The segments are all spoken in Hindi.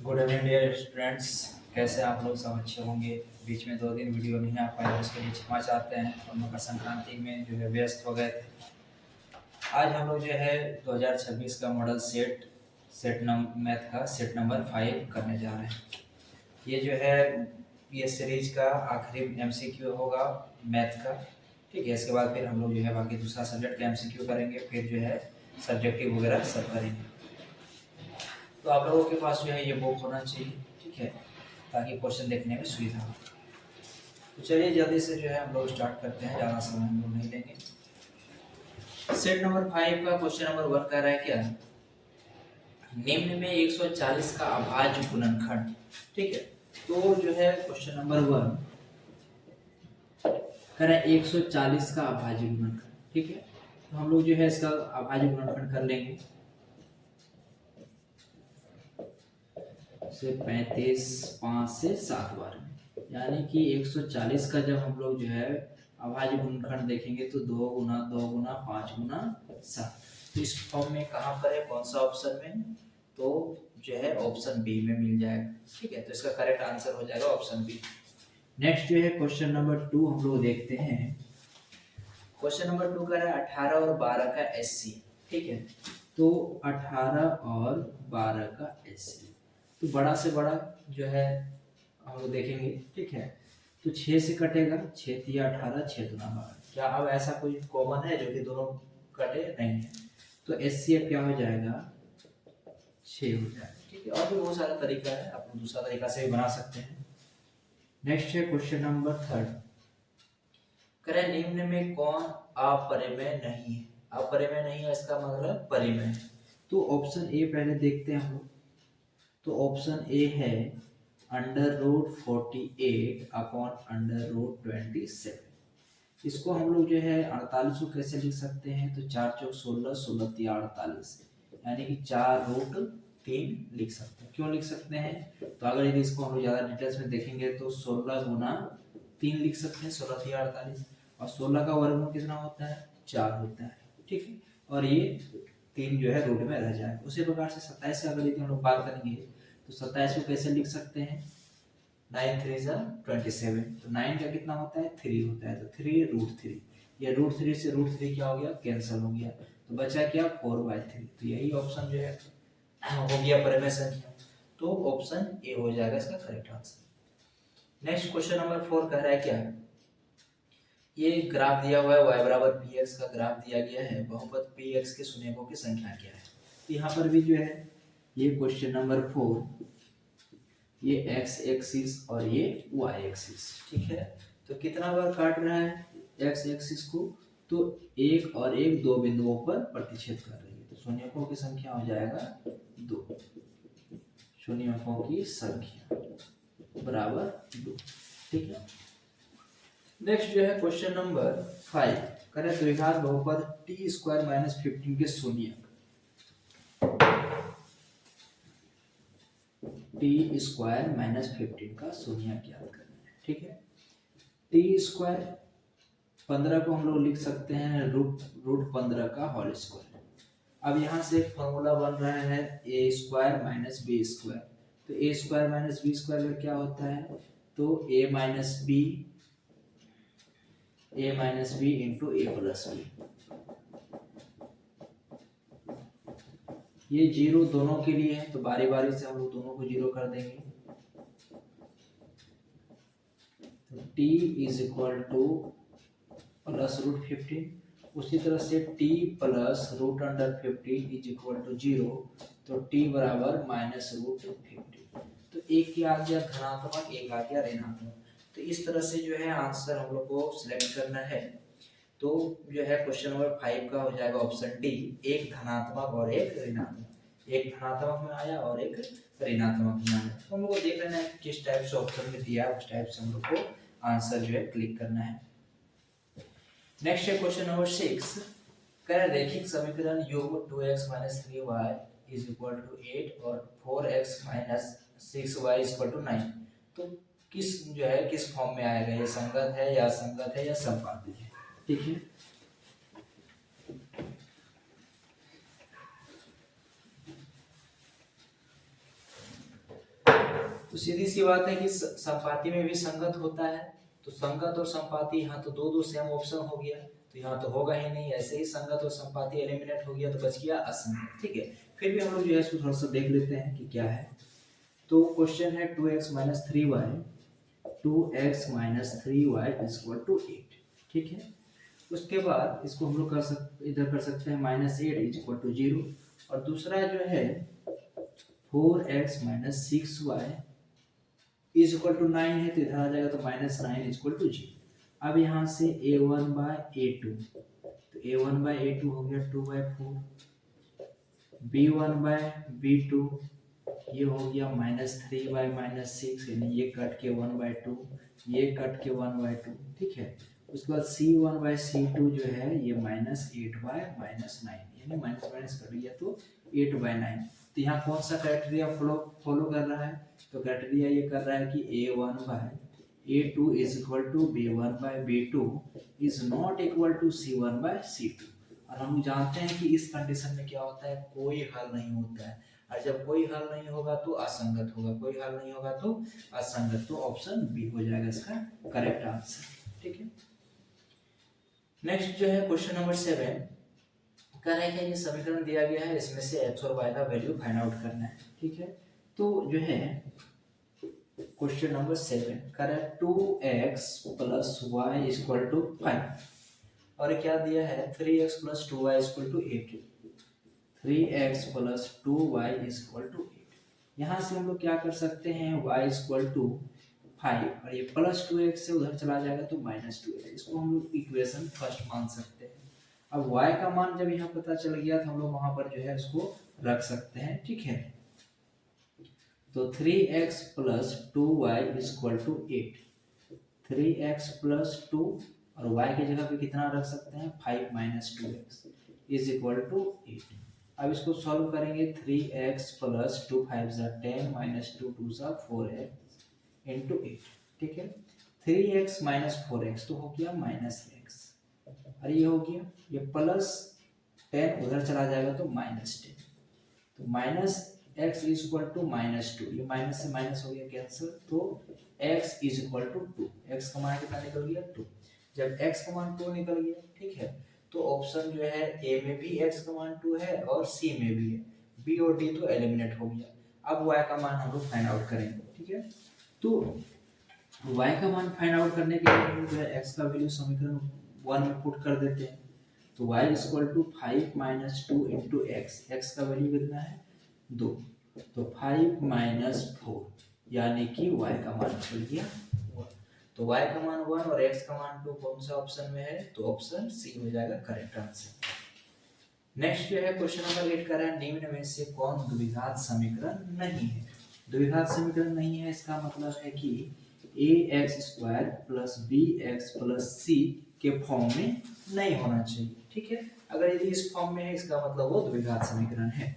Good evening dear students. कैसे आप लोग सब अच्छे होंगे। बीच में 2 दिन वीडियो नहीं आ पाए, उसके लिए क्षमा चाहते हैं। और मकर संक्रांति में जो है व्यस्त हो गए थे। आज हम लोग जो है 2026 का मॉडल सेट मैथ का सेट नंबर 5 करने जा रहे हैं। ये जो है ये सीरीज का आखिरी एमसीक्यू होगा मैथ का। ठीक है, इसके बाद फिर हम लोग जो है बाकी दूसरा सब्जेक्ट का एमसीक्यू करेंगे, फिर जो है सब्जेक्टिव वगैरह सब करेंगे। तो आप लोगों के पास जो है ये बुक होना चाहिए, ठीक है, ताकि क्वेश्चन देखने में सुविधा हो। तो चलिए जल्दी से जो है हम लोग स्टार्ट करते हैं, ज़्यादा समय हम लोग नहीं लेंगे। सेट नंबर 5 का क्वेश्चन नंबर 1 कह रहा है क्या, निम्न में 140 का अभाज्य गुणनखंड। ठीक है, तो जो है क्वेश्चन नंबर 1 कह रहा है 140 का अभाज्य गुणनखंड। ठीक है, तो हम लोग जो है इसका अभाज्य गुणनखंड कर लेंगे। से 35 5 से 7 बार में, यानी कि 140 का जब हम लोग जो है अभाज्य गुणनखंड देखेंगे तो 2 गुना 2 गुना 5 गुना 7। तो इस फॉर्म में कहाँ पर है, कौन सा ऑप्शन में, तो जो है ऑप्शन बी में मिल जाएगा। ठीक है, तो इसका करेक्ट आंसर हो जाएगा ऑप्शन बी। नेक्स्ट जो है क्वेश्चन नंबर 2 हम लोग देखते हैं। क्वेश्चन नंबर 2 का है 18 और 12 का एससी। ठीक है, तो 18 और 12 का एससी, तो बड़ा से बड़ा जो है हम लोग देखेंगे। ठीक है, तो 6 से कटेगा, 6 तिया 18, 6 दूना 12। क्या अब ऐसा कोई कॉमन है जो कि दोनों कटे? नहीं है। तो एचसीएफ क्या हो जाएगा, 6 हो जाएगा। ठीक है, और भी बहुत सारा तरीका है, आप लोग दूसरा तरीका से भी बना सकते हैं। नेक्स्ट है क्वेश्चन नंबर 3, करें निम्न में कौन अपरिमेय नहीं है। अपरिमेय नहीं है इसका मतलब परिमेय। तो ऑप्शन ए पहले देखते हैं हम लोग। तो ऑप्शन ए है √48 अपॉन √27। इसको हम लोग जो है 48 को कैसे लिख सकते हैं, तो 4 चौक 16, 16 तिया 48, यानी कि 4√3 लिख सकते हैं। क्यों लिख सकते हैं, तो अगर यदि इसको हम लोग ज़्यादा डिटेल्स में देखेंगे तो 16 गुना 3 लिख सकते हैं, 16 तिया 48। और 16 का वर्गमूल कितना होता है, 4 होता है। ठीक है, और ये 3 जो है रूट में रह जाए। उसी प्रकार से 27 का अगर यदि हम लोग बात करेंगे तो 27 को कैसे लिख सकते हैं, 9 3 27। तो 9 का कितना होता है, 3 होता है, तो 3√3। ये √3 से √3 क्या हो गया, कैंसिल हो गया, तो बचा क्या 4/3। तो यही ऑप्शन जो है हो गया परिमेय संख्या। तो ऑप्शन ए हो जाएगा इसका correct answer. Next question number 4 कह रहा है क्या, ये ग्राफ दिया हुआ है y बराबर px का ग्राफ दिया गया है, बहुपद px के शून्यकों की संख्या क्या है। तो यहाँ पर भी जो है ये क्वेश्चन नंबर 4, ये x एक्सिस और ये y एक्सिस। ठीक है, तो कितना बार काट रहा है x एक्सिस को, तो 1 और 1 दो बिंदुओं पर प्रतिच्छेद कर रही है। तो शून्यकों की संख्या हो जाएगा 2, शून्यकों की संख्या बराबर 2। ठीक है, नेक्स्ट जो है क्वेश्चन नंबर 5, करें द्विघात बहुपद t² - 15 के शून्यक। t² - 15 का शून्यक ज्ञात करना है। ठीक है, t² 15 को हम लोग लिख सकते हैं रूट 15 का होल स्क्वायर। अब यहाँ से एक फॉर्मूला बन रहा है a² - b²। तो a² - b² का क्या होता है, तो a minus B into a plus B. ये जीरो दोनों के लिए है, तो बारी बारी से हम लोग दोनों को जीरो कर देंगे। तो t = प्लस √15। उसी तरह से t प्लस √15 = 0, तो t बराबर -√15। तो एक क्या आ गया धनात्मक, एक आ गया ऋणात्मक। तो इस तरह से जो है आंसर हम लोग को सिलेक्ट करना है। तो जो है क्वेश्चन नंबर 5 का हो जाएगा ऑप्शन डी, एक धनात्मक और एक ऋणात्मक। एक धनात्मक में आया और एक ऋणात्मक में आया। तो हम लोग को देख लेना है किस टाइप से ऑप्शन में दिया है, उस टाइप से हम लोग को आंसर जो है क्लिक करना है। नेक्स्ट है क्वेश्चन नंबर 6, कह रहा रैखिक समीकरण योग 2x - 3y = 8 और 4x - 6y = 9। तो किस जो है किस फॉर्म में आएगा, ये संगत है या असंगत है या समपाती है। ठीक है, तो सीधी सी बात है कि संपाती में भी संगत होता है, तो संगत और संपाती यहाँ तो दो दो सेम ऑप्शन हो गया, तो यहाँ तो होगा ही नहीं। ऐसे ही संगत और संपाती एलिमिनेट हो गया तो बच गया असंगत। ठीक है, फिर भी हम लोग जो है इसको थोड़ा सा देख लेते हैं कि क्या है। तो क्वेश्चन है 2x minus 3y 2x minus 3y is equal to 8। ठीक है, उसके बाद इसको हम लोग इधर कर सकते हैं -8 इज इक्वल टू 0, और दूसरा जो है 4x minus 6y is equal to 9 है, तो इधर आ जाएगा तो -9 इज इक्वल टू 0। अब यहाँ से a1 बाय a2, तो a1 बाय a2 हो गया 2/4, b1 बाय b2 ये हो गया -3 बाय -6, यानी ये कट के 1/2, ये कट के 1/2। ठीक है, उसके बाद c1 बाय c2 जो है ये -8 बाय -9, यानी माइनस माइनस कट गया तो 8/9। तो यहाँ कौन सा क्राइटेरिया फॉलो कर रहा है, तो क्राइटेरिया ये कर रहा है कि a1 by a2 is equal to b1 by b2 is not equal to c1 by c2। और हम जानते हैं कि इस कंडीशन में क्या होता है, कोई हल नहीं होता है, और जब कोई हल नहीं होगा तो असंगत होगा, कोई हल नहीं होगा तो असंगत, तो ऑप्शन बी हो जाएगा इसका करेक्ट आंसर। ठीक है, नेक्स्ट जो है क्वेश्चन नंबर 7 कह रहा है कि ये समीकरण दिया गया है, इसमें से x और y का वैल्यू फाइंड आउट करना है। ठीक है, तो जो है क्वेश्चन नंबर 7 कह रहा है 2x plus y is equal to 5, और क्या दिया है 3x plus 2y is equal to 8, 3x plus 2y is equal to 8। यहाँ से हम लोग क्या कर सकते हैं, y इज इक्वल टू 5, और ये प्लस 2x से उधर चला जाएगा तो -2x, इसको हम लोग इक्वेशन फर्स्ट मान सकते हैं। अब y का मान जब यहाँ पता चल गया तो हम लोग वहां पर जो है उसको रख सकते हैं। ठीक है, तो 3x plus 2y is equal to 8, 3x plus 2 और y की जगह पे कितना रख सकते हैं 5 minus 2x is equal to 8। अब इसको सॉल्व करेंगे, 3x प्लस 2 5 ज़ा 10 माइनस 2 2 ज़ा 4x इंटू 8। ठीक है, 3x माइनस 4x तो हो गया -x, और ये हो गया, ये प्लस 10 उधर चला जाएगा तो -10, तो -x इज इक्वल टू -2, ये माइनस से माइनस हो गया कैंसिल, तो x is equal to 2, x का मान कितना निकल गया 2। जब x का मान 2 निकल गया, ठीक है, तो ऑप्शन जो है a में भी x का मान 2 है और c में भी है, b और d तो एलिमिनेट हो गया। अब y का मान हम लोग फाइंड आउट करेंगे। ठीक है, तो y का मान फाइंड आउट करने के लिए हम लोग जो है x का वैल्यू समीकरण 1 में पुट कर देते हैं, तो y is equal to 5 minus 2 into X, X का वैल्यू कितना है 2, तो 5 माइनस 4, यानी कि y का मान निकल गया 1। तो y का मान 1 और x का मान 2 कौन सा ऑप्शन में है, तो ऑप्शन सी हो जाएगा करेक्ट आंसर। नेक्स्ट जो है क्वेश्चन नंबर 8 का है निम्न में से कौन द्विघात समीकरण नहीं है। द्विघात समीकरण नहीं है इसका मतलब है कि ax² plus bx plus c के फॉर्म में नहीं होना चाहिए। ठीक है, अगर यदि इस फॉर्म में है इसका मतलब वो द्विघात समीकरण है।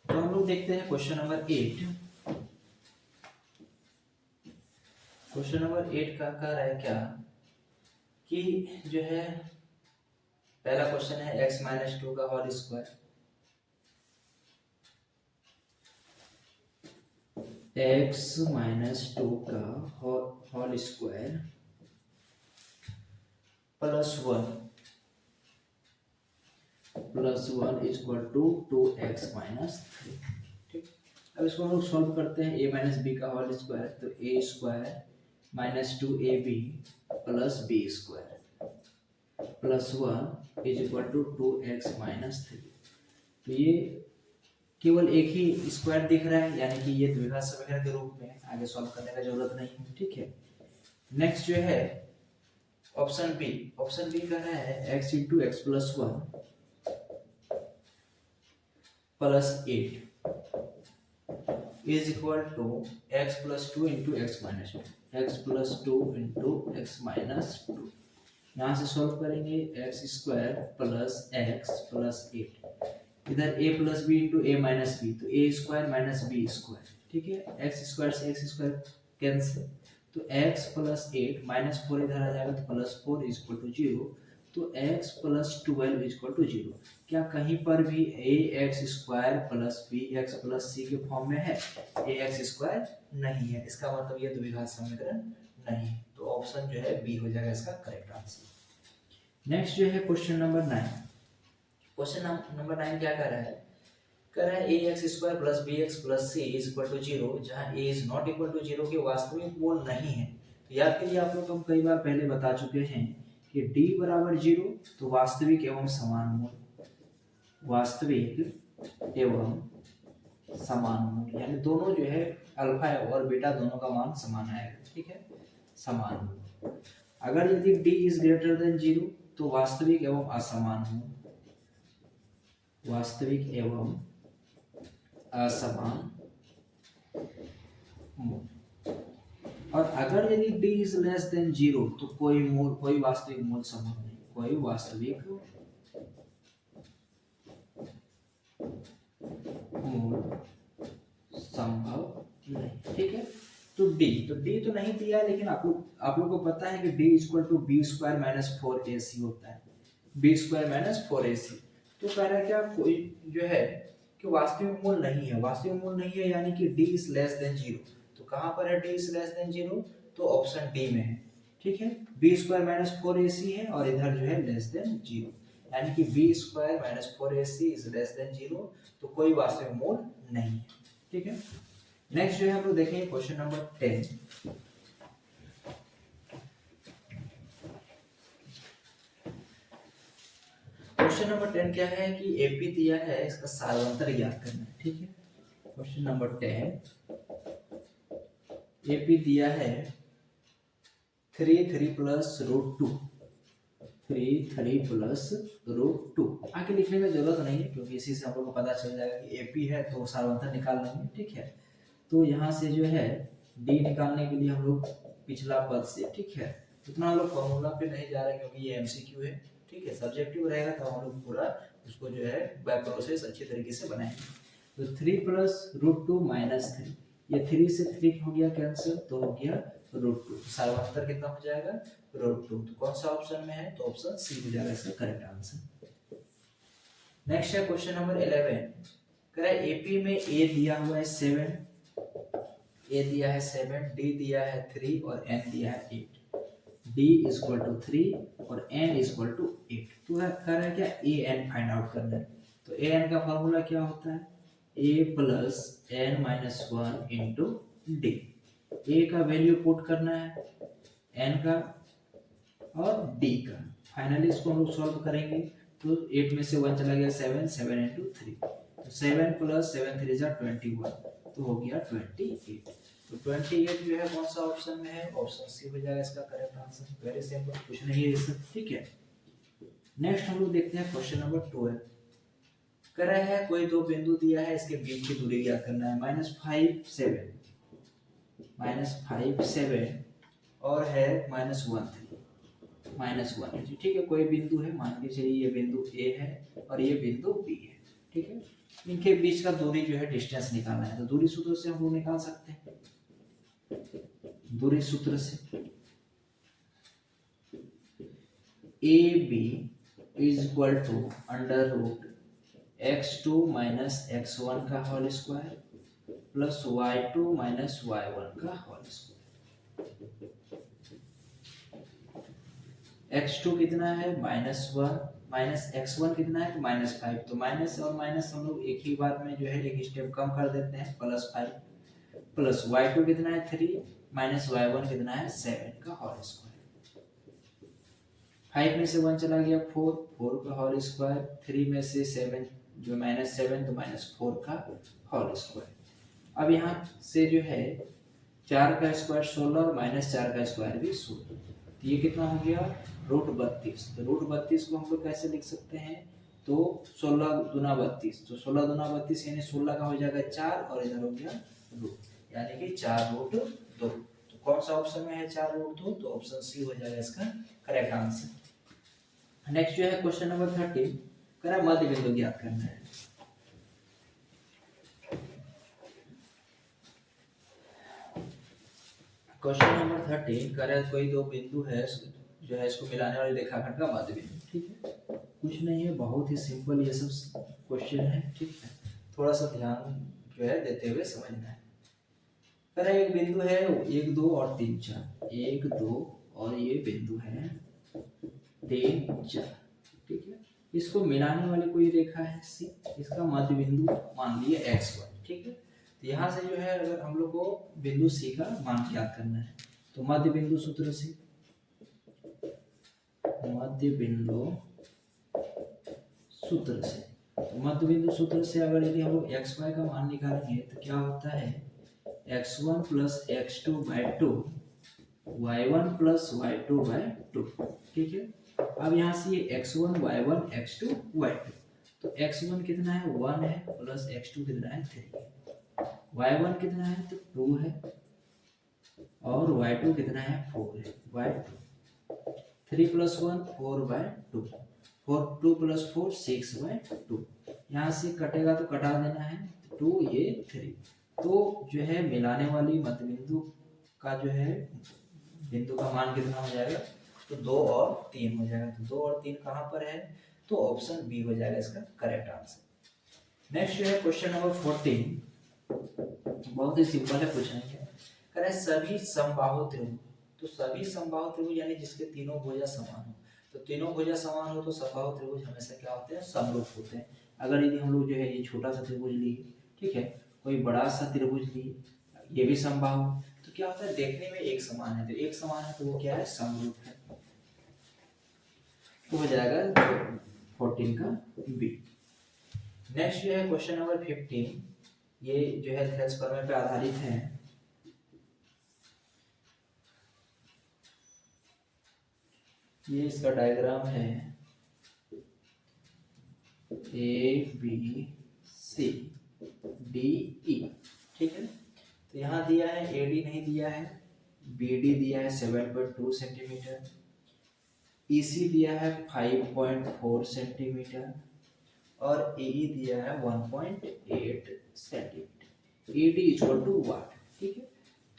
तो हम लोग देखते हैं क्वेश्चन नंबर 8। क्वेश्चन नंबर 8 का कह रहा है क्या कि जो है पहला क्वेश्चन है x माइनस 2 का होल स्क्वायर, x माइनस 2 का whole square plus 1 is equal to 2x minus 3। ठीक, अब इसको हम लोग सॉल्व करते हैं, a माइनस बी का होल स्क्वायर, तो a square minus 2ab plus b square plus 1 is equal to 2x minus 3। तो ये केवल एक ही स्क्वायर दिख रहा है, यानी कि ये द्विघात समीकरण के रूप में आगे सॉल्व करने का जरूरत नहीं है। ठीक है, नेक्स्ट जो है ऑप्शन बी कह रहा है x into X plus 1 plus 8 is equal to x plus 2 into X minus 2, X plus 2 into X minus 2। यहाँ से सॉल्व करेंगे X square plus X plus 8, इधर a plus B into A minus B, तो A square minus B square. ठीक है, एक्स स्क्वायर से एक्स स्क्वायर कैंसिल, तो x प्लस 8 माइनस 4 इधर आ जाएगा तो प्लस 4 इज इक्वल टू 0, तो x प्लस 12 इक्वल टू 0। क्या कहीं पर भी a x square plus b x plus c के फॉर्म में है? ए एक्स स्क्वायर नहीं है, इसका मतलब ये द्विघात समीकरण नहीं है। तो ऑप्शन जो है बी हो जाएगा इसका करेक्ट आंसर। नेक्स्ट जो है क्वेश्चन नंबर 9। क्वेश्चन नंबर 9 क्या कर रहा है? कह रहा है a x square plus b x plus c is equal to 0 जहाँ a is not equal to 0 के वास्तविक मूल नहीं है। तो याद करिए, आप लोग हम कई बार पहले बता चुके हैं कि d बराबर 0 तो वास्तविक एवं समान मूल, वास्तविक एवं समान मूल यानी दोनों जो है अल्फा और बीटा दोनों का मान समान आएगा, ठीक है, समान मूल। अगर यदि d इज ग्रेटर देन 0 तो वास्तविक एवं असमान मूल, वास्तविक एवं असमान मूल। और अगर यदि d इज लेस देन 0 तो कोई मूल, कोई वास्तविक मूल संभव नहीं, कोई वास्तविक मूल संभव नहीं, ठीक है। तो d तो नहीं दिया है, लेकिन आप लोग को पता है कि d equal to B square minus 4ac होता है, बी स्क्वायर माइनस 4ac। तो कह रहा है क्या कोई जो है कि वास्तविक मूल नहीं है, वास्तविक मूल नहीं है यानी कि d इज लेस देन 0। तो कहां पर है d इज लेस देन 0? तो ऑप्शन डी में है, ठीक है। बी स्क्वायर माइनस 4ac है और इधर जो है लेस देन 0, यानी कि B square minus 4ac is less than 0, तो कोई वास्तविक मूल नहीं है, ठीक है। नेक्स्ट जो है हम लोग देखेंगे क्वेश्चन नंबर 10। क्वेश्चन नंबर 10 क्या है कि एपी दिया है, इसका सारवंतर ज्ञात करना है, ठीक है। क्वेश्चन नंबर 10 एपी दिया है 3 प्लस रूट 2, 3 प्लस रूट 2। आगे लिखने में जरूरत नहीं है क्योंकि इसी से हम लोग को पता चल जाएगा कि एपी है तो सारवंतर निकाल लेंगे, ठीक है। तो यहाँ से जो है डी निकालने के लिए हम लोग पिछला पद से, ठीक है, उतना हम लोग फॉर्मूला पे नहीं जा रहे क्योंकि ये एमसीक्यू है, ठीक है। सब्जेक्टिव रहेगा तो हम लोग पूरा उसको जो है बाय प्रोसेस अच्छी तरीके से बनाएंगे। तो 3 प्लस रूट 2 माइनस 3, ये 3 से 3 हो गया कैंसिल, तो हो गया रूट 2। सारवंतर कितना हो जाएगा? रूट 2। तो कौन सा ऑप्शन में है? तो ऑप्शन सी हो जाएगा इसका करेक्ट आंसर। नेक्स्ट है क्वेश्चन नंबर 11। कह रहा है एपी में ए दिया हुआ है 7, ए दिया है 7, डी दिया है 3 और एन दिया है 8। d इक्वल टू 3 और n इक्वल टू 8। तो कह रहा है क्या ए एन फाइंड आउट करना है। तो ए एन का फॉर्मूला क्या होता है? a plus n minus 1 into d. A का वैल्यू पुट करना है, एन का और डी का। फाइनली इसको हम लोग सॉल्व करेंगे तो 8 में से 1 चला गया 7, 7 इंटू 3, तो 7 प्लस 7 3 जा 21, तो हो गया 28। तो 28 जो है कौन सा ऑप्शन में है? ऑप्शन सी हो जाएगा इसका करेक्ट आंसर। वेरी सिंपल, कुछ नहीं है इसमें, ठीक है। नेक्स्ट हम लोग देखते हैं क्वेश्चन नंबर 12। कह रहा है कोई दो बिंदु दिया है, इसके बीच की दूरी ज्ञात करना है। -5 7 और है -1 3, ठीक है। कोई बिंदु है, मान के चलिए ये बिंदु ए है और ये बिंदु बी है, ठीक है। इनके बीच का दूरी जो है डिस्टेंस निकालना है। तो दूरी सूत्र से हम लोग निकाल सकते हैं, दूरी सूत्र से A B is equal to under root x2 minus x1 का whole square plus y2 minus y1 का होल स्क्वायर। x2 कितना है? -1, माइनस x1 कितना है? -5। तो माइनस और माइनस हम लोग एक ही बार में जो है एक स्टेप कम कर देते हैं, +5 प्लस y2 कितना है? 3 माइनस y1 कितना है? 7 का होल स्क्वायर। 5 में से 1 चला गया 4, 4 का होल स्क्वायर, 3 में से 7 जो -7 तो -4 का होल स्क्वायर। अब यहाँ से जो है 4 का स्क्वायर 16 और -4 का स्क्वायर भी 16, तो ये कितना हो गया? √32। तो √32 को हम लोग कैसे लिख सकते हैं? तो 16 दूना 32, तो 16 दूना 32 यानी 16 का हो जाएगा 4 और इधर हो गया रूट, यानी कि 4√2। तो कौन सा ऑप्शन में है 4√2? तो ऑप्शन सी हो जाएगा इसका करेक्ट आंसर। नेक्स्ट जो है क्वेश्चन नंबर 13, कह रहा है मध्य बिंदु ज्ञात करना है। क्वेश्चन नंबर 13 कह रहा है कोई दो बिंदु है जो है इसको मिलाने वाले रेखाखंड का मध्य बिंदु। ठीक है, कुछ नहीं है, बहुत ही सिंपल ये सब क्वेश्चन है। ठीक है, थोड़ा सा ध्यान जो है देते हुए समझना है। अरे एक बिंदु है 1 2 और 3 4, 1 2 और ये बिंदु है 3 4। ठीक है, इसको मिलाने वाली कोई रेखा है सी, इसका मध्य बिंदु मान लिए x1। ठीक है, तो यहाँ से जो है अगर हम लोग को बिंदु सी का मान ज्ञात करना है तो मध्य बिंदु सूत्र से, मध्य बिंदु सूत्र से, तो मध्य बिंदु सूत्र से अगर यदि हम लोग xy का मान निकालेंगे तो क्या होता है x1 plus x2 by 2 y1 plus y2 by 2। ठीक है, अब यहाँ से ये x1 y1 x2 y2, तो x1 कितना है 1 है, प्लस x2 कितना है 3 है, y1 कितना है तो 2 है, और y2 कितना है 4 है, y2 3 plus 1 4 by 2, 4 2 plus 4 6 by 2। यहाँ से कटेगा तो कटा देना है, 2 ये 3, तो जो है मिलाने वाली मध्य बिंदु का जो है बिंदु का मान कितना हो जाएगा तो 2 और 3 हो जाएगा। तो 2 और 3 कहाँ पर है तो ऑप्शन बी हो जाएगा इसका करेक्ट आंसर। नेक्स्ट जो है क्वेश्चन नंबर 14, बहुत ही सिंपल है क्वेश्चन है, कह रहे सभी समबाहु त्रिभुज, तो सभी समबाहु त्रिभुज यानी जिसके तीनों भुजा समान हो, तो तीनों भुजा समान हो तो समबाहु त्रिभुज हमेशा क्या होते हैं समरूप होते हैं। अगर यदि हम लोग जो है ये छोटा सा त्रिभुज लिए, ठीक है, कोई बड़ा सा त्रिभुज लिए, ये भी समबाहु, तो क्या होता है देखने में एक समान है, तो एक समान है तो वो क्या है समरूप है, तो हो जाएगा 14 का बी। नेक्स्ट जो है क्वेश्चन नंबर 15, ये जो है थेल्स प्रमेय पे आधारित है। ये इसका डायग्राम है A B C D E. ठीक है, तो यहाँ दिया है AD नहीं दिया है, BD दिया है 7.2 सेंटीमीटर, EC दिया है 5.4 सेंटीमीटर और AE दिया है 1.8 सेंटीमीटर। AD इक्वल टू वाट। ठीक है,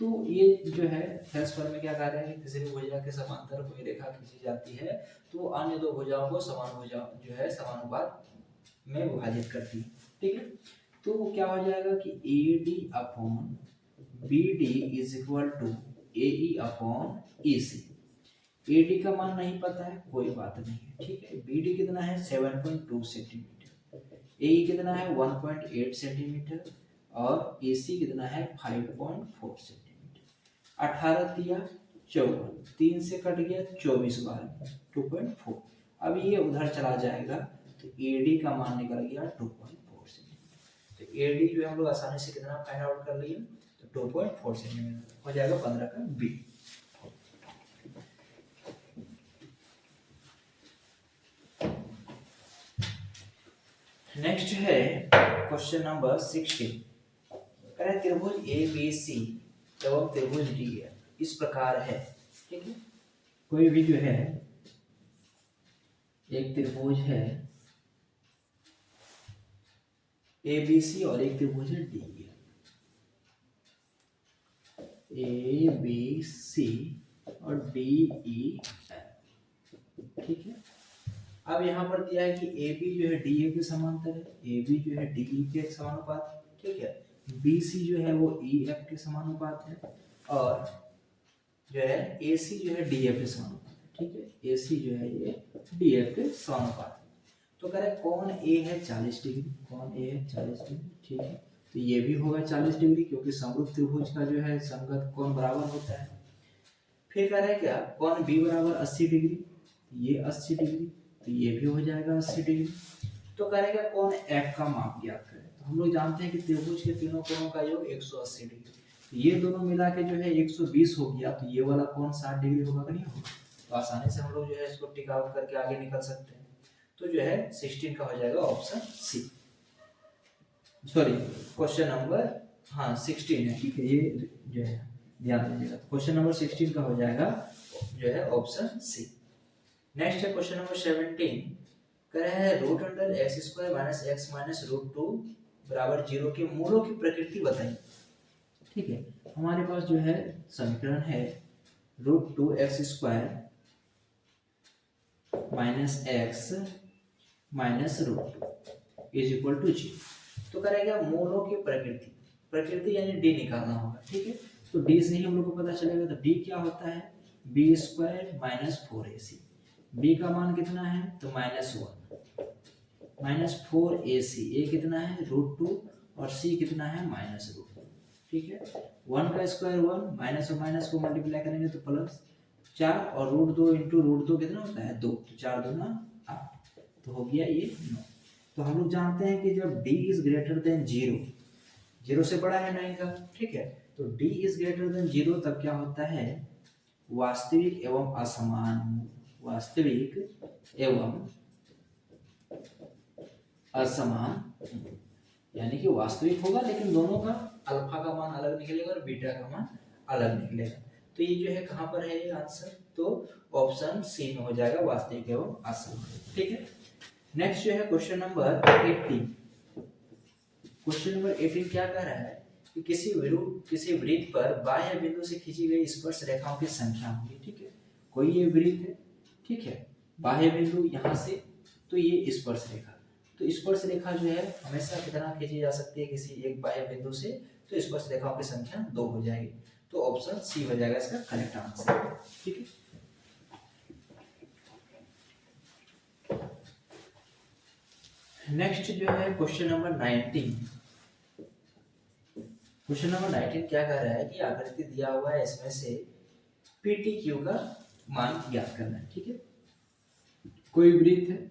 तो ये जो है थेल्स प्रमेय क्या कह रहे हैं कि किसी भी भुजा के समांतर कोई रेखा खींची जाती है तो अन्य दो भुजाओं को समान भुजा जो है समानुपात में विभाजित करती है। ठीक है, तो वो क्या हो जाएगा कि AD upon BD is equal to AE upon EC। AD का मान नहीं पता है कोई बात नहीं है। ठीक है, BD कितना है 7.2 सेंटीमीटर, AE कितना है 1.8 सेंटीमीटर और AC कितना है 5.4 सेंटीमीटर। 18 दिया 54, 3 से कट गया 24 बार 2.4, अब ये उधर चला जाएगा तो AD का मान निकल गया 2.4 सेंटीमीटर। तो AD जो हम लोग आसानी से कितना फाइंड आउट कर लिए तो 2.4 सेंटीमीटर हो जाएगा 15 का बी। नेक्स्ट है क्वेश्चन नंबर 16, कह त्रिभुज ABC एवं त्रिभुज DF इस प्रकार है। ठीक है, कोई भी जो है एक त्रिभुज है ABC और एक त्रिभुज है DF, ABC और DEF। ठीक है, अब यहाँ पर दिया है कि AB जो है DA के समांतर है, AB जो है DE के समानुपात है। ठीक है, BC जो है वो EF के समानुपात है और जो है AC जो है DF के समानुपात है। ठीक है, AC जो है ये DF के समानुपात है। तो कह रहे कौन A है 40 डिग्री, कौन A है 40 डिग्री। ठीक है, तो ये भी होगा 40 डिग्री क्योंकि समरूप त्रिभुज का जो है संगत कोण बराबर होता है। फिर कह रहे क्या कौन B बराबर 80 डिग्री, ये 80 डिग्री, तो ये भी हो जाएगा 80 डिग्री। तो करेगा कौन F का माप ज्ञात करें, तो हम लोग जानते हैं कि त्रिभुज के तीनों कोणों का योग 180 डिग्री, तो ये दोनों मिला के जो है 120 हो गया, तो ये वाला कोण 60 डिग्री होगा कि नहीं होगा। तो आसानी से हम लोग जो है इसको टिक आउट करके आगे निकल सकते हैं। तो जो है 16 का हो जाएगा option C, sorry question number 16 है। ठीक है, ये जो है ध्यान दीजिएगा, क्वेश्चन नंबर 16 का हो जाएगा जो है ऑप्शन सी। नेक्स्ट है क्वेश्चन नंबर 17, कह रहा है root under X square minus x minus root 2 बराबर 0 के मूलों की प्रकृति बताइए। ठीक है, हमारे पास जो है समीकरण है root 2 x square minus x minus root is equal to जी। तो करेगा मोलों की प्रकृति, प्रकृति यानी डी निकालना होगा, ठीक है। तो डी से ही हम लोग को पता चलेगा। तो डी क्या होता है, B square minus 4ac। B का मान कितना है, तो -1 माइनस 4ac। ए कितना है, √2 और सी कितना है, -√2, ठीक है। 1 का स्क्वायर 1, माइनस और माइनस को मल्टीप्लाई करेंगे तो प्लस 4 और √2 इंटू √2 कितना होता है 2, तो 4 दूना 8, तो हो गया ये 9। तो हम लोग जानते हैं कि जब d इज ग्रेटर देन 0, 0 से बड़ा है 9 का, ठीक है, तो d इज ग्रेटर देन 0 तब क्या होता है, वास्तविक एवं असमान, वास्तविक एवं असमान, यानी कि वास्तविक होगा लेकिन दोनों का अल्फा का मान अलग निकलेगा और बीटा का मान अलग निकलेगा। तो ये जो है कहां पर है ये आंसर, तो ऑप्शन सी में हो जाएगा, वास्तविक एवं असमान, ठीक है। नेक्स्ट जो है क्वेश्चन नंबर 18। क्वेश्चन नंबर 18 क्या कह रहा है कि किसी वृत्त पर बाह्य बिंदु से खींची गई स्पर्श रेखाओं की संख्या होगी, ठीक है। कोई ये वृत्त है, ठीक है, बाह्य बिंदु यहाँ से, तो ये स्पर्श रेखा, तो स्पर्श रेखा जो है हमेशा कितना खींची जा सकती है किसी एक बाह्य बिंदु से, तो स्पर्श रेखाओं की संख्या 2 हो जाएगी। तो ऑप्शन सी हो जाएगा इसका करेक्ट आंसर, ठीक है। नेक्स्ट जो है क्वेश्चन नंबर 19। क्वेश्चन नंबर 19 क्या कह रहा है कि आकृति दिया हुआ है, इसमें से पीटी क्यू का मान ज्ञात करना है, ठीक है। कोई वृत्त है,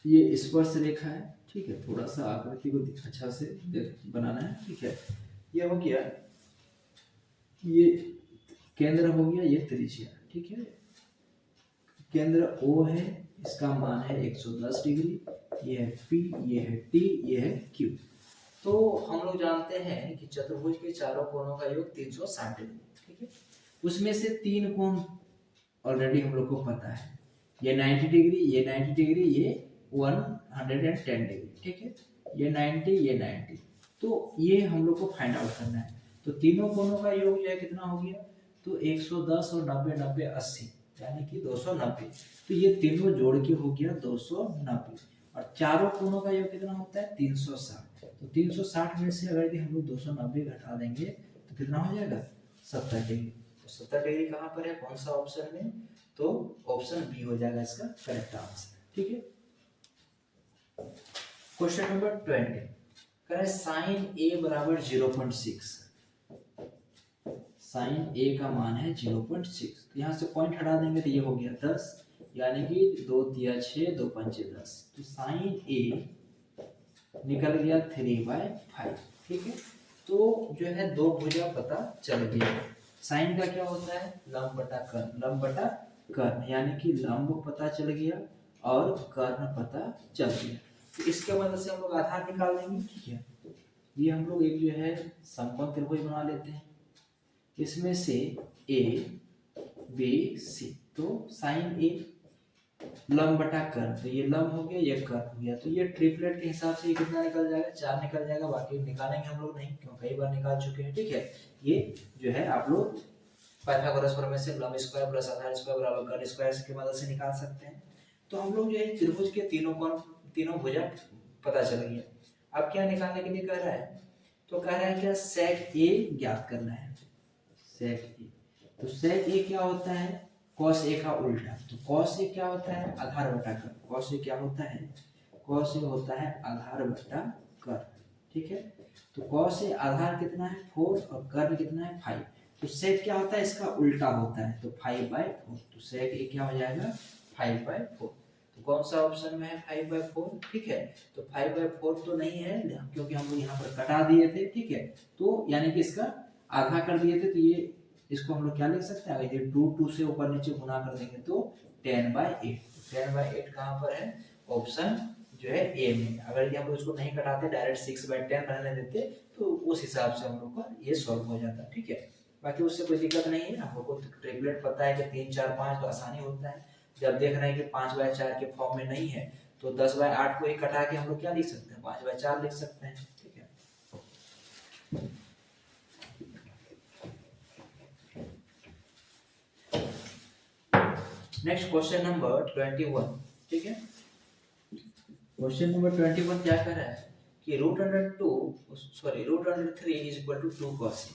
ये स्पर्श रेखा है, ठीक है, थोड़ा सा आकृति को अच्छा से बनाना है, ठीक है। ये हो गया, ये केंद्र हो गया, ये त्रिज्या, ठीक है। केंद्र O है, इसका मान है 110 डिग्री, ये है P, ये है T, ये है Q। तो हम लोग जानते हैं कि चतुर्भुज के चारों कोणों का योग 360 डिग्री, ठीक है। उसमें से 3 कोण ऑलरेडी हम लोग को पता है, ये 90 डिग्री, ये 90 डिग्री, ये 110 डिग्री, ठीक है, ये 90, ये 90। तो ये हम लोग को फाइंड आउट करना है। तो तीनों कोणों का योग जो है कितना हो गया, तो 110 और 90, 90, 80, यानी कि 290। तो ये तीनों जोड़ के हो गया 290, और चारों कोणों का योग कितना होता है 360। तो 360 में से अगर हम लोग 290 घटा देंगे तो कितना हो जाएगा 70 डिग्री। तो 70 डिग्री कहाँ पर है, कौन सा ऑप्शन में, तो ऑप्शन बी हो जाएगा इसका करेक्ट आंसर, ठीक है। क्वेश्चन नंबर 20 करें साइन ए बराबर 0.6। साइन ए का मान है 0.6, तो यहाँ से पॉइंट हटा देंगे तो ये हो गया 10, यानी कि 2 तिया 6, 2 पंचे 10। तो साइन ए निकल गया 3/5, ठीक है। तो जो है दो भुजा पता चल गया। साइन का क्या होता है, लंब बटा कर्ण, लंब बटा कर्ण, यानी कि लंब पता चल गया और कर्ण पता चल गया। तो इसके मदद से हम लोग आधार निकाल लेंगे, ठीक है। ये हम लोग एक जो है समकोण त्रिभुज बना लेते हैं, इसमें से ए बी सी, तो साइन ए लंब बटा कर्ण, तो ये लंब हो गया, ये कर्ण हो गया। तो ये ट्रिपलेट के हिसाब से ये कितना निकल जाएगा, 4 निकल जाएगा। बाकी निकालेंगे हम लोग नहीं, क्यों कई बार निकाल चुके हैं, ठीक है। ये जो है आप लोग पाइथागोरस प्रमेय से लंब स्क्वायर प्लस आधार स्क्वायर बराबर कर्ण स्क्वायर की मदद से निकाल सकते हैं। तो हम लोग जो है त्रिभुज के तीनों कोण, तीनों भुजा पता चल गया। अब क्या निकालने के लिए कह रहा है, तो कह रहा है क्या, सेक ए ज्ञात करना है, सेक ए। तो सेक ए क्या होता है, कॉस ए का उल्टा। तो कॉस ए क्या होता है, आधार बटा कर्ण। कॉस ए क्या होता है, कॉस ए होता है आधार बटा कर्ण, ठीक है। तो कॉस ए आधार कितना है 4 और कर्ण कितना है 5। तो सेक क्या होता है, इसका उल्टा होता है, तो 5/4। तो सेक ए क्या हो जाएगा 5/4। तो कौन सा ऑप्शन में है 5/4, ठीक है। तो 5/4 तो नहीं है, क्योंकि हम लोग यहाँ पर कटा दिए थे, ठीक है। तो यानी कि इसका आधा कर दिए थे, तो ये इसको हम लोग क्या लिख सकते हैं, अगर ये 2 से ऊपर नीचे गुना कर देंगे तो 10/8। 10/8 कहाँ पर है, ऑप्शन जो है ए में। अगर ये हम लोग इसको नहीं कटाते, डायरेक्ट 6/10 रहने देते, तो उस हिसाब से हम लोग का ये सॉल्व हो जाता, ठीक है। बाकी उससे कोई दिक्कत नहीं है, हम लोग को ट्रिपलेट पता है कि 3, 4, 5 तो आसानी होता है। जब देख रहे हैं कि 5/4 के फॉर्म में नहीं है, तो 10/8 को ही कटा के हम लोग क्या लिख सकते हैं, 5/4 लिख सकते हैं, ठीक है। नेक्स्ट क्वेश्चन नंबर 21, ठीक है। क्वेश्चन नंबर 21 क्या कर रहा है कि root under 3 is equal to 2 cos a,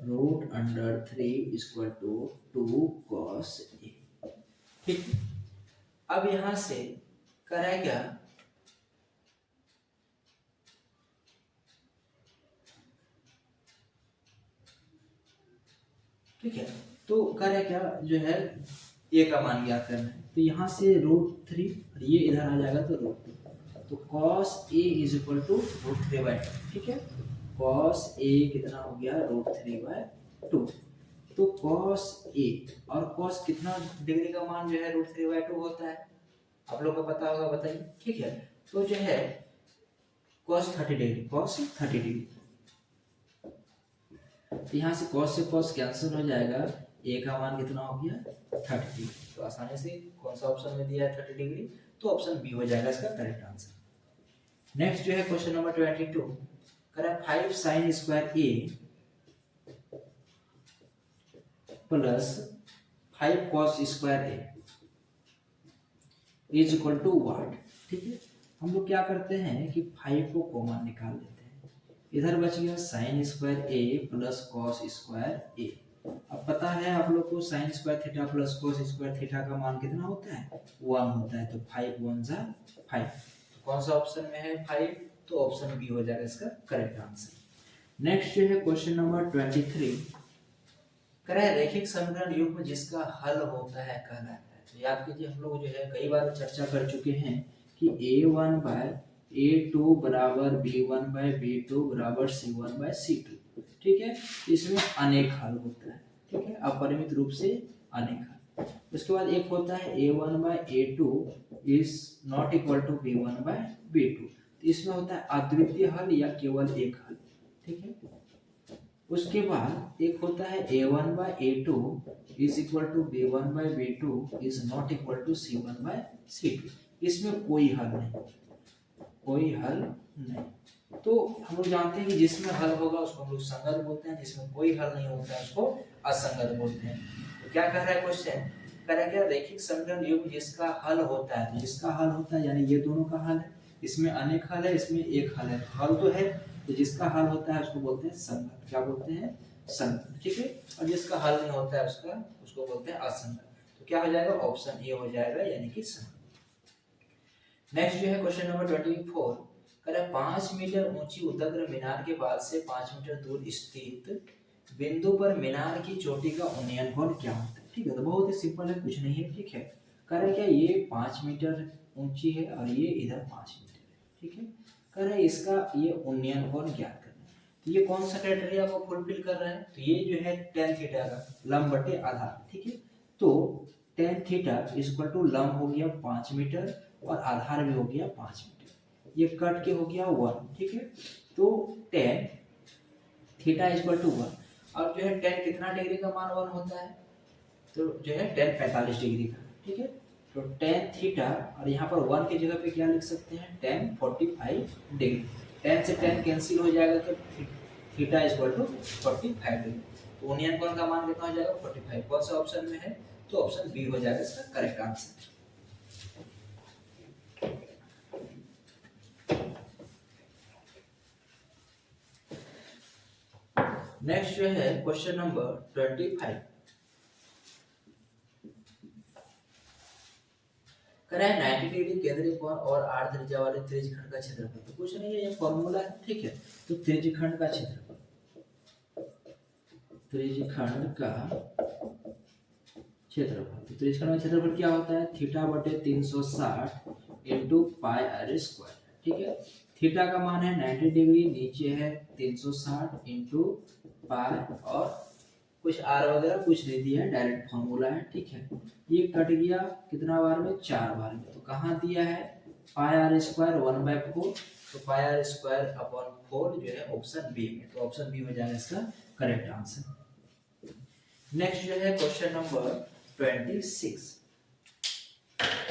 root under 3 is equal to 2 cos a, ठीक है। अब यहां से कर है क्या, ठीक है। तो कर है क्या जो है ए का मान ज्ञात करना है, तो यहाँ से रूट 3 और ये इधर आ जाएगा तो रूट 2, तो cos a is equal to root 3/2, ठीक है। cos a कितना हो गया, रूट 3/2। तो cos a और cos कितना डिग्री का मान जो है रूट 3/2 होता है, आप लोग को पता होगा, बताइए, ठीक है। तो जो है cos 30 डिग्री, cos 30 डिग्री, तो यहाँ से cos कैंसिल हो जाएगा, a का मान कितना हो गया 30 डिग्री। तो आसानी से कौन सा ऑप्शन में दिया है 30 डिग्री, तो ऑप्शन बी हो जाएगा इसका करेक्ट आंसर। नेक्स्ट जो है क्वेश्चन नंबर 22, करा 5 sin square a plus 5 cos square a is equal to what, ठीक है। हम लोग क्या करते हैं कि 5 को कॉमन निकाल लेते हैं, इधर बच गया sin square a plus cos square a। अब पता है आप लोग को sin square theta plus cos square theta का मान कितना होता है, 1 होता है, तो 5 1 जा 5, कौन सा ऑप्शन में है 5, तो ऑप्शन बी हो जाएगा इसका करेक्ट आंसर। नेक्स्ट जो है क्वेश्चन नंबर 23, करें रैखिक समीकरण युग्म जिसका हल होता है कहलाता है। तो याद कीजिए हम लोग जो है कई बार चर्चा कर चुके हैं कि a1 बाय a2 बराबर b1 बाय b2 बराबर c1 बाय c2, ठीक है। इसमें अनेक हल होता है, ठीक है, अपरिमित रूप से अनेक हल। उसके बाद एक होता है a1 by a2 is not equal to b1 by b2, तो इसमें होता है अद्वितीय हल या केवल एक हल, ठीक है। उसके बाद एक होता है a1 by a2 is equal to b1 by b2 is not equal to c1 by c2, इसमें कोई हल नहीं, कोई हल नहीं। तो हम लोग जानते हैं कि जिसमें हल होगा उसको हम लोग संगत बोलते हैं, जिसमें कोई हल नहीं होता है उसको असंगत बोलते हैं। तो क्या कह रहा है क्वेश्चन, कह रहा है क्या रैखिक समीकरण युग्म जिसका हल होता है, तो जिसका हल होता है यानी ये दोनों का हल है, इसमें अनेक हल है, इसमें एक हल है, हल तो है, तो जिसका हल होता है उसको बोलते हैं संगत, क्या बोलते हैं संगत, ठीक है। और जिसका हल नहीं होता है उसको बोलते हैं असंगत। तो क्या हो जाएगा, ऑप्शन ए हो जाएगा यानी कि संगत। नेक्स्ट जो है क्वेश्चन नंबर 24, कह रहा है 5 मीटर ऊंची उदग्र मीनार के बाद से 5 मीटर दूर स्थित बिंदु पर मीनार की चोटी का उन्नयन कोण क्या होता है, ठीक है। तो बहुत ही सिंपल है, कुछ नहीं है, ठीक है। कह रहा है क्या ये 5 मीटर ऊंची है और ये इधर 5 मीटर है, ठीक है। कह रहा है इसका ये उन्नयन कोण ज्ञात करना है, तो ये कौन सा क्राइटेरिया को फुलफिल कर रहा है, तो ये जो है tan थीटा का लंब बटे आधार, ठीक है। तो tan theta is equal to लंब हो गया 5 मीटर और आधार भी हो गया 5 मीटर, ये कट के हो गया 1, ठीक है। तो tan theta is equal to 1, और जो है tan कितना डिग्री का मान 1 होता है, तो जो है tan 45 डिग्री का, ठीक है। तो tan थीटा और यहाँ पर 1 की जगह पे क्या लिख सकते हैं, tan 45 डिग्री, tan से tan कैंसिल हो जाएगा तो theta is equal to 45 degree, तो उन्नयन कोण का मान कितना हो जाएगा 45, कौन सा ऑप्शन में है, तो ऑप्शन बी हो जाएगा इसका करेक्ट आंसर। नेक्स्ट जो है क्वेश्चन नंबर 25, करा है 90 डिग्री केंद्रीय कोण और r त्रिज्या वाले त्रिज्यखंड का क्षेत्रफल, तो कुछ नहीं है, ये फॉर्मूला है, ठीक है। तो त्रिज्यखंड का क्षेत्रफल, त्रिज्यखंड का क्षेत्रफल, तो त्रिज्यखंड का क्षेत्रफल क्या होता है, थीटा बटे 360 इंटू पाई आर स्क्वायर, ठीक है। थीटा का मान है 90 डिग्री, नीचे है 360 इंटू पाई और कुछ आर वगैरह कुछ नहीं दिया है, डायरेक्ट फॉर्मूला है, ठीक है। ये कट गया कितना बार में, 4 बार में, तो कहाँ दिया है पाई आर स्क्वायर 1/4, तो पाई आर स्क्वायर अपॉन 4 जो है ऑप्शन बी में, तो ऑप्शन बी हो जाएगा इसका करेक्ट आंसर। नेक्स्ट जो है क्वेश्चन नंबर 26,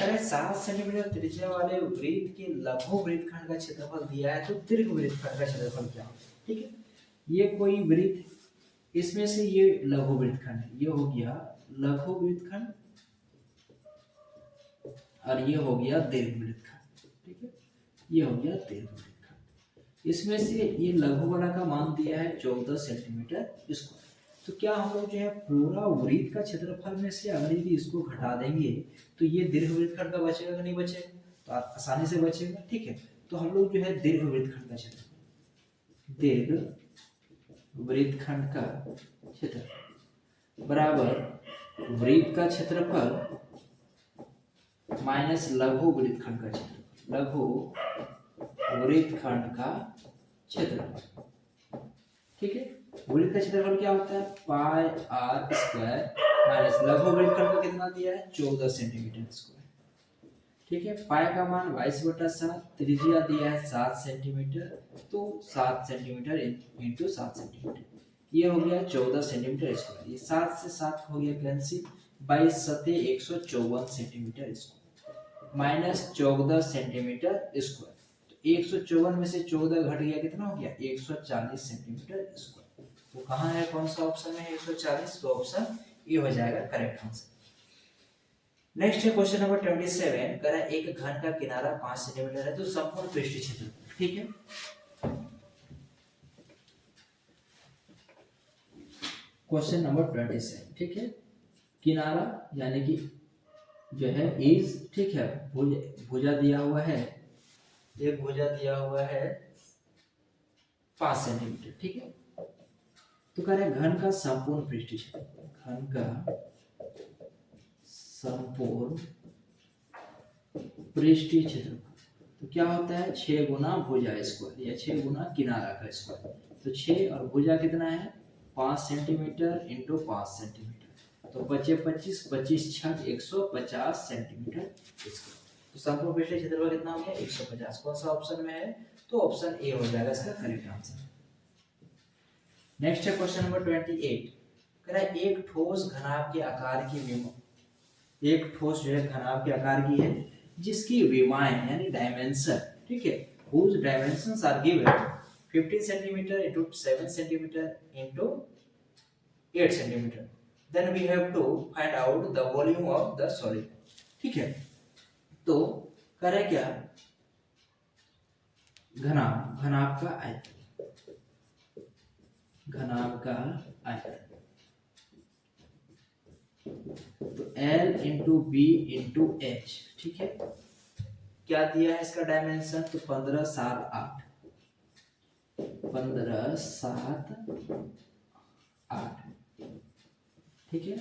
अरे 7 सेंटीमीटर त्रिज्या वाले वृत्त के लघु वृत्तखंड का क्षेत्रफल दिया है, तो दीर्घ वृत्तखंड का क्षेत्रफल क्या है, ठीक है। ये कोई वृत्त, इसमें से ये लघु वृत्तखंड है, ये हो गया लघु वृत्तखंड और ये हो गया दीर्घवृत्तखंड। ठीक है, ये हो गया दीर्घवृत्तखंड। इसमें से ये लघु वाला का मान दिया है 14 सेंटीमीटर स्क्वायर। तो क्या हम लोग जो है पूरा वृत्त का क्षेत्रफल में से अगर यदि इसको घटा देंगे तो ये दीर्घवृत्तखंड का बचेगा कि नहीं बचेगा? तो आसानी से बचेगा। ठीक है, तो हम लोग जो है दीर्घवृत्तखंड का क्षेत्रफल, दीर्घवृत्तखंड का क्षेत्रफल बराबर वृत्त का क्षेत्रफल माइनस लघु वृत्तखंड का क्षेत्रफल, लघु वृत्तखंड का क्षेत्रफल। ठीक है, वृत्त का क्षेत्रफल क्या होता है? पाई आर स्क्वायर माइनस लघु वृत्तखंड का कितना दिया है? 14 सेंटीमीटर स्क्वायर। ठीक है, पाई का मान 22/7, त्रिज्या दिया है 7 सेंटीमीटर, तो 7 सेंटीमीटर इंटू 7 सेंटीमीटर, ये हो गया 14 सेंटीमीटर स्क्वायर। ये 7 से 7 हो गया कैंसिल, 22 सते 154 centimetre square minus 14 centimetre square. तो 154 में से 14 घट गया, कितना हो गया? 140 सेंटीमीटर स्क्वायर। तो कहाँ है, कौन सा ऑप्शन है 140? तो ऑप्शन ए हो जाएगा करेक्ट आंसर। नेक्स्ट है क्वेश्चन नंबर 27, कह रहा है एक घन का किनारा 5 सेंटीमीटर है तो संपूर्ण पृष्ठीय क्षेत्र। ठीक है, क्वेश्चन नंबर 27। ठीक है, किनारा यानी कि जो है इज, ठीक है, भुजा दिया हुआ है, एक भुजा दिया हुआ है 5 सेंटीमीटर। ठीक है, तो कह रहे हैं घन का संपूर्ण पृष्ठीय क्षेत्र, घन का संपूर्ण पृष्ठीय क्षेत्रफल तो क्या होता है? 6 गुना भुजा स्क्वायर या 6 गुना किनारा का स्क्वायर। तो 6 और भुजा कितना है? 5 सेंटीमीटर इंटू 5 सेंटीमीटर, तो बचे 25, 25 छक 150 सेंटीमीटर स्क्वायर। तो संपूर्ण पृष्ठीय क्षेत्रफल कितना हो गया? 150। कौन सा ऑप्शन में है? तो ऑप्शन ए हो जाएगा इसका करेक्ट आंसर। नेक्स्ट है क्वेश्चन नंबर 28, कह रहा है एक ठोस घनाभ के आकार की एक ठोस जो है घनाभ के आकार की है जिसकी विमाएं यानी डायमेंशन, ठीक है, whose dimensions are given 15 centimetre into 7 centimetre into 8 centimetre, then we have to find out the volume of the solid। ठीक है, तो करे क्या? घनाभ का आयतन, घनाभ का आयतन तो L into B into H. ठीक है, क्या दिया है इसका डायमेंशन? तो 15, 7, 8, 15, 7, 8। ठीक है,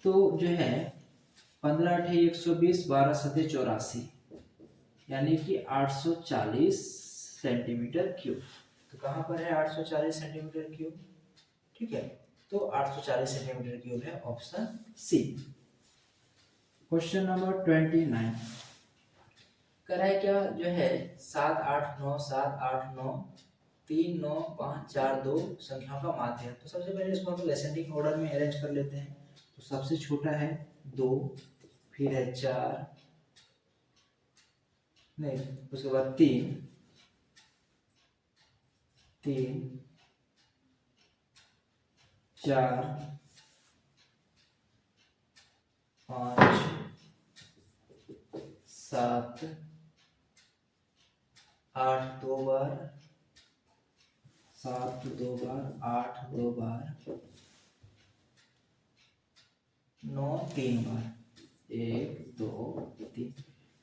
तो जो है 15 8 120, 12 7 84, यानी कि 840 सेंटीमीटर क्यूब। तो कहाँ पर है 840 सेंटीमीटर क्यूब? ठीक है, तो 840 सेंटीमीटर क्यूब है ऑप्शन सी। क्वेश्चन नंबर 29, करा है क्या? जो है 7 8 9 7 8 9 3 9 5 4 2 संख्याओं का माध्य है। तो सबसे पहले इसको हम असेंडिंग ऑर्डर में अरेंज कर लेते हैं। तो सबसे छोटा है 2, फिर है 4, नहीं उसके बाद 3 4 5 7 8 2 बार, 7 2 बार, 8 2 बार, 9 3 बार, 1 2 3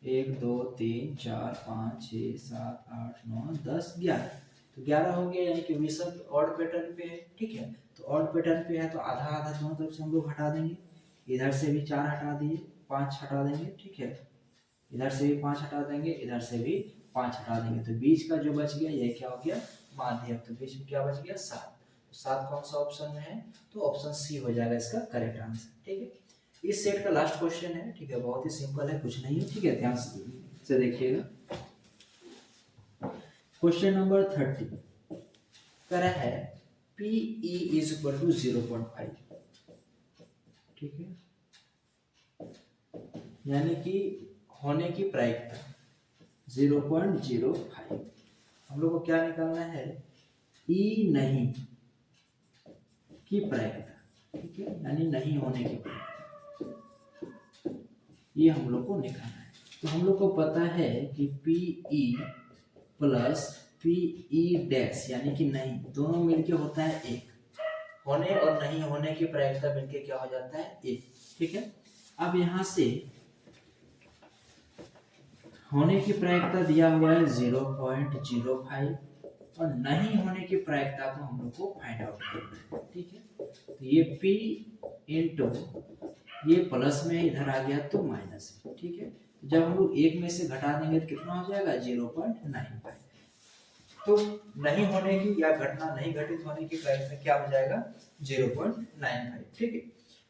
1 2 3 4 5 6 7 8 9 10 11। तो 11 हो गया, यानी कि वे सब ऑड पैटर्न पे है। ठीक है, तो ऑड पैटर्न पे है तो आधा आधा दोनों तरफ से हम लोग हटा देंगे। इधर से भी 4 हटा दिए, 5 हटा देंगे। ठीक है, इधर से भी 5 हटा देंगे, इधर से भी 5 हटा देंगे। तो बीच का जो बच गया ये क्या हो गया? माध्य। तो बीच में क्या बच गया? 7। तो 7 कौन सा ऑप्शन में है? तो ऑप्शन सी हो जाएगा इसका करेक्ट आंसर। ठीक है, इस सेट का लास्ट क्वेश्चन है। ठीक है, बहुत ही सिंपल है, कुछ नहीं है। ठीक है, ध्यान से देखिएगा। क्वेश्चन नंबर 30 करा है PE इज इक्वल टू 0.5। ठीक है, यानी कि होने की प्रायिकता 0.05। हम लोग को क्या निकालना है? E नहीं की प्रायिकता। ठीक है, यानी नहीं होने की प्रायिकता, ये हम लोग को निकालना है। तो हम लोग को पता है कि P E plus P E dash यानी कि नहीं, दोनों मिलके होता है एक, होने और नहीं होने की प्रायिकता मिलके क्या हो जाता है एक। ठीक है, अब यहाँ से होने की प्रायिकता दिया हुआ है 0.05 और नहीं होने की प्रायिकता को हम लोग को फाइंड आउट करना है। ठीक है, तो ये P इंटू ये प्लस में इधर आ गया तो माइनस में। ठीक है, जब हम लोग एक में से घटा देंगे तो कितना हो जाएगा 0.95। तो नहीं होने की या घटना नहीं घटित होने की प्रायिकता क्या हो जाएगा 0.95। ठीक है,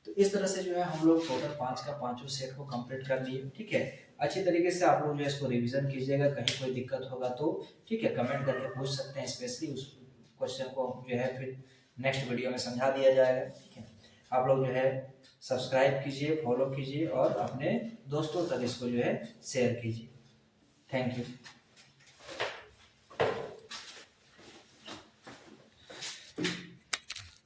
तो इस तरह से जो है हम लोग टोटल 5 का पांचों सेट को कंप्लीट कर लिए। ठीक है, अच्छी तरीके से आप लोग जो है इसको रिवीजन कीजिएगा, कहीं कोई दिक्कत होगा तो ठीक है कमेंट करके पूछ सकते हैं, स्पेशली उस क्वेश्चन को जो है फिर नेक्स्ट वीडियो में समझा दिया जाएगा। ठीक है, आप लोग जो है सब्सक्राइब कीजिए, फॉलो कीजिए और अपने दोस्तों तक इसको जो है शेयर कीजिए। Thank you.